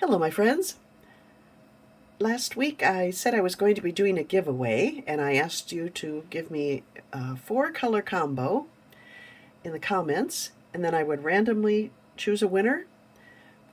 Hello, my friends. Last week I said I was going to be doing a giveaway, and I asked you to give me a 4-color combo in the comments, and then I would randomly choose a winner,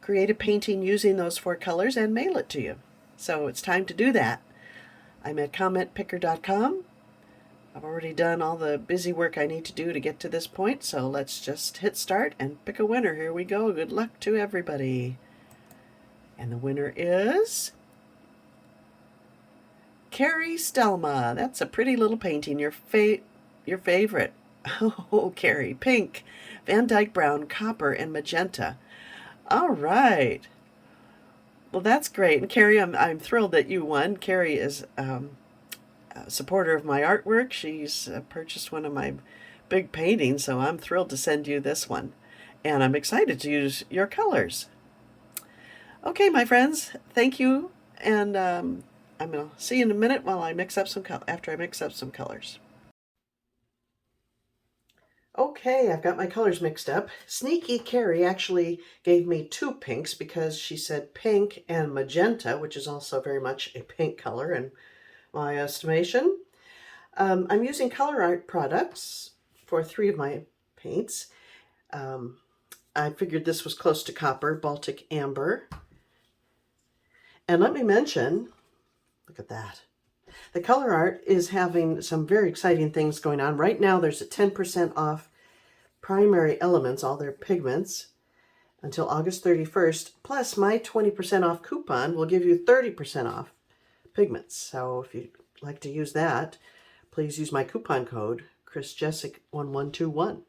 create a painting using those 4 colors, and mail it to you. So it's time to do that. I'm at commentpicker.com. I've already done all the busy work I need to do to get to this point, so let's just hit start and pick a winner. Here we go. Good luck to everybody. And the winner is Kari Stelma. That's a pretty little painting. Your favorite. Oh, Kari. Pink, Van Dyke Brown, Copper, and Magenta. All right. Well, that's great. And Kari, I'm thrilled that you won. Kari is a supporter of my artwork. She's purchased one of my big paintings, so I'm thrilled to send you this one. And I'm excited to use your colors. Okay, my friends, thank you, and I'm going to see you in a minute while I mix up after I mix up some colors. Okay, I've got my colors mixed up. Sneaky Kari actually gave me 2 pinks because she said pink and magenta, which is also very much a pink color in my estimation. I'm using Colourarte products for 3 of my paints. I figured this was close to copper, Baltic Amber. And let me mention, look at that. The Colourarte is having some very exciting things going on. Right now there's a 10% off primary elements, all their pigments, until August 31st. Plus my 20% off coupon will give you 30% off pigments. So if you'd like to use that, please use my coupon code, ChrisJessic1121.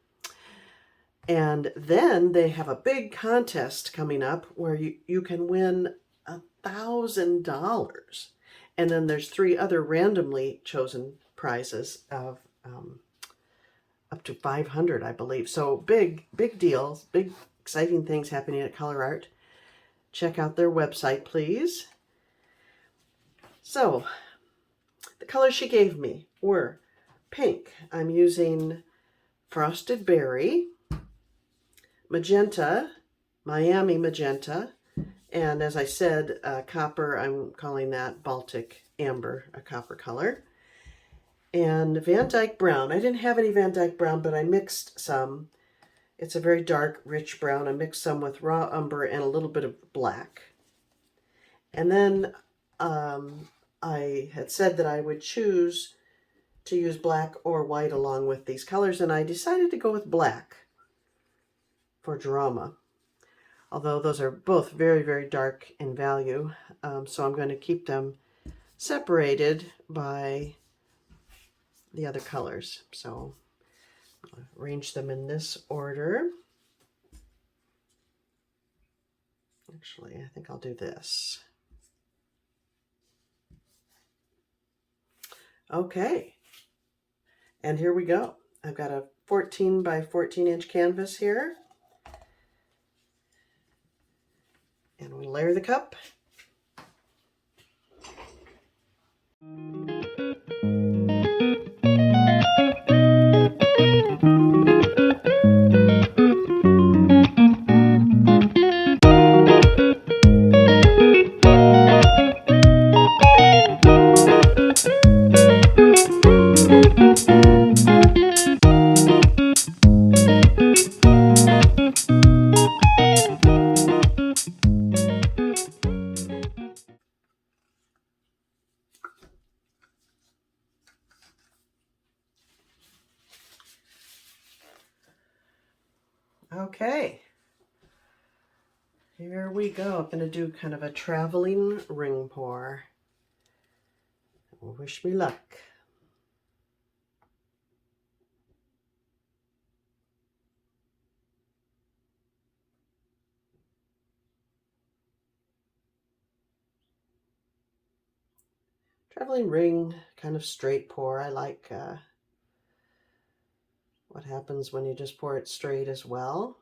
And then they have a big contest coming up where you can win $1,000. And then there's 3 other randomly chosen prizes of up to 500, I believe. So big deals, big exciting things happening at Colourarte. Check out their website, please. So the colors she gave me were pink. I'm using Frosted Berry, Magenta, Miami Magenta, and as I said, copper, I'm calling that Baltic Amber, a copper color. And Van Dyke Brown. I didn't have any Van Dyke Brown, but I mixed some. It's a very dark, rich brown. I mixed some with raw umber and a little bit of black. And then I had said that I would choose to use black or white along with these colors, and I decided to go with black for drama. Although those are both very dark in value, so I'm going to keep them separated by the other colors. So I'll arrange them in this order. Actually, I think I'll do this. Okay, and here we go. I've got a 14 by 14 inch canvas here. And we'll layer the cup. Okay, here we go. I'm going to do kind of a traveling ring pour. Wish me luck. Traveling ring, kind of straight pour. I like what happens when you just pour it straight as well.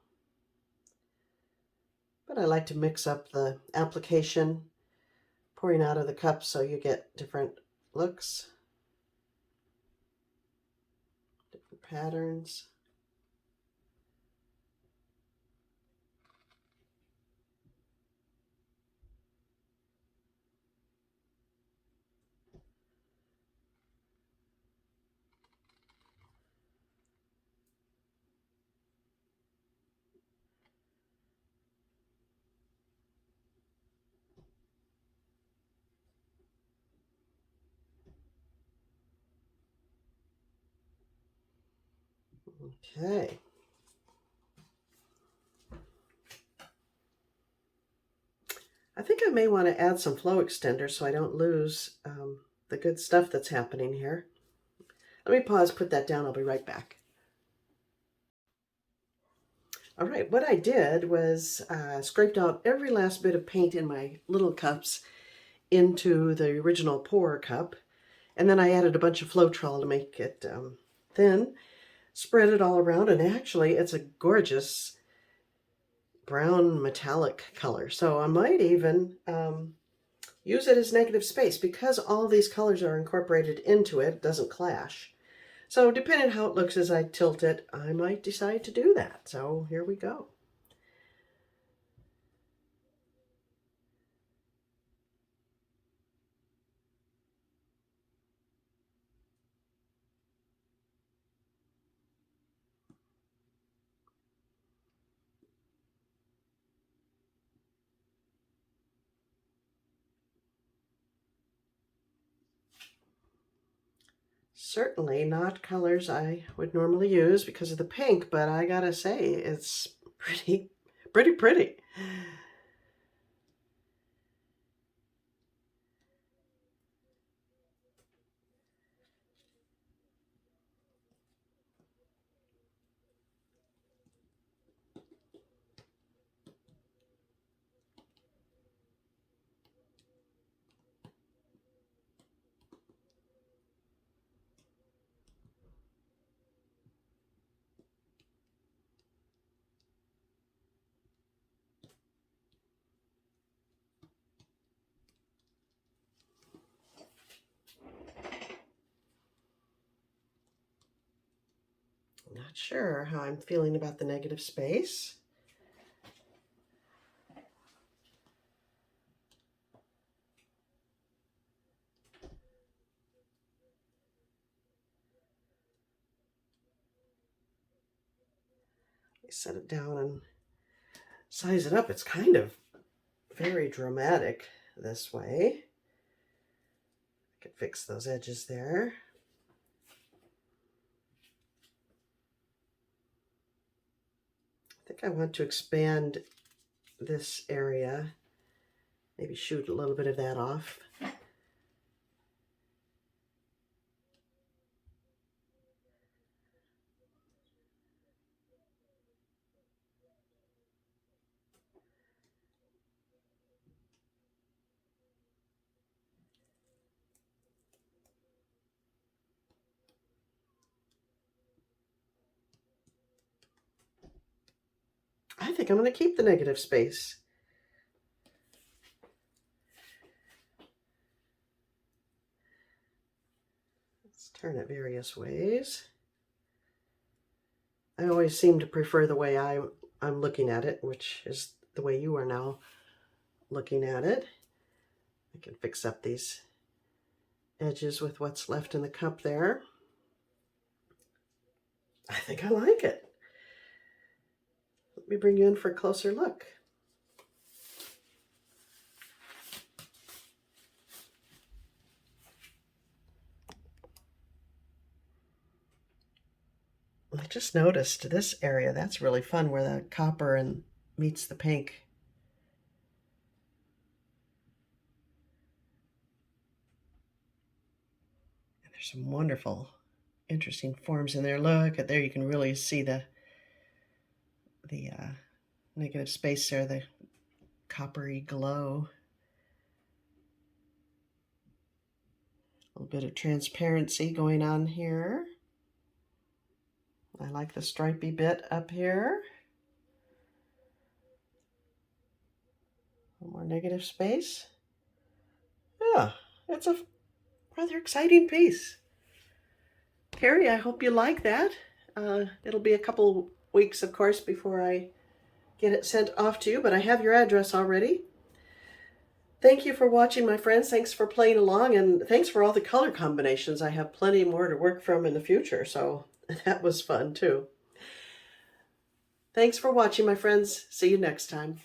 But I like to mix up the application, pouring out of the cup so you get different looks, different patterns. Okay. I think I may want to add some flow extender so I don't lose the good stuff that's happening here. Let me pause, put that down. I'll be right back. All right, what I did was scraped out every last bit of paint in my little cups into the original pour cup. And then I added a bunch of Floetrol to make it thin, spread it all around, and actually it's a gorgeous brown metallic color. So I might even use it as negative space because all these colors are incorporated into it. It doesn't clash. So depending on how it looks as I tilt it, I might decide to do that. So here we go. Certainly not colors I would normally use because of the pink, but I gotta say, it's pretty. Not sure how I'm feeling about the negative space. Let me set it down and size it up. It's kind of very dramatic this way. I can fix those edges there. I think I want to expand this area, maybe shoot a little bit of that off. I think I'm going to keep the negative space. Let's turn it various ways. I always seem to prefer the way I'm looking at it, which is the way you are now looking at it. I can fix up these edges with what's left in the cup there. I think I like it. Let me bring you in for a closer look. I just noticed this area, that's really fun, where the copper and meets the pink. And there's some wonderful, interesting forms in there. Look at there, you can really see the negative space there, the coppery glow. A little bit of transparency going on here. I like the stripy bit up here. A little more negative space. Yeah, it's a rather exciting piece. Kari, I hope you like that. It'll be a couple weeks, of course, before I get it sent off to you, but I have your address already. Thank you for watching, my friends. Thanks for playing along, and thanks for all the color combinations. I have plenty more to work from in the future, so that was fun too. Thanks for watching, my friends. See you next time.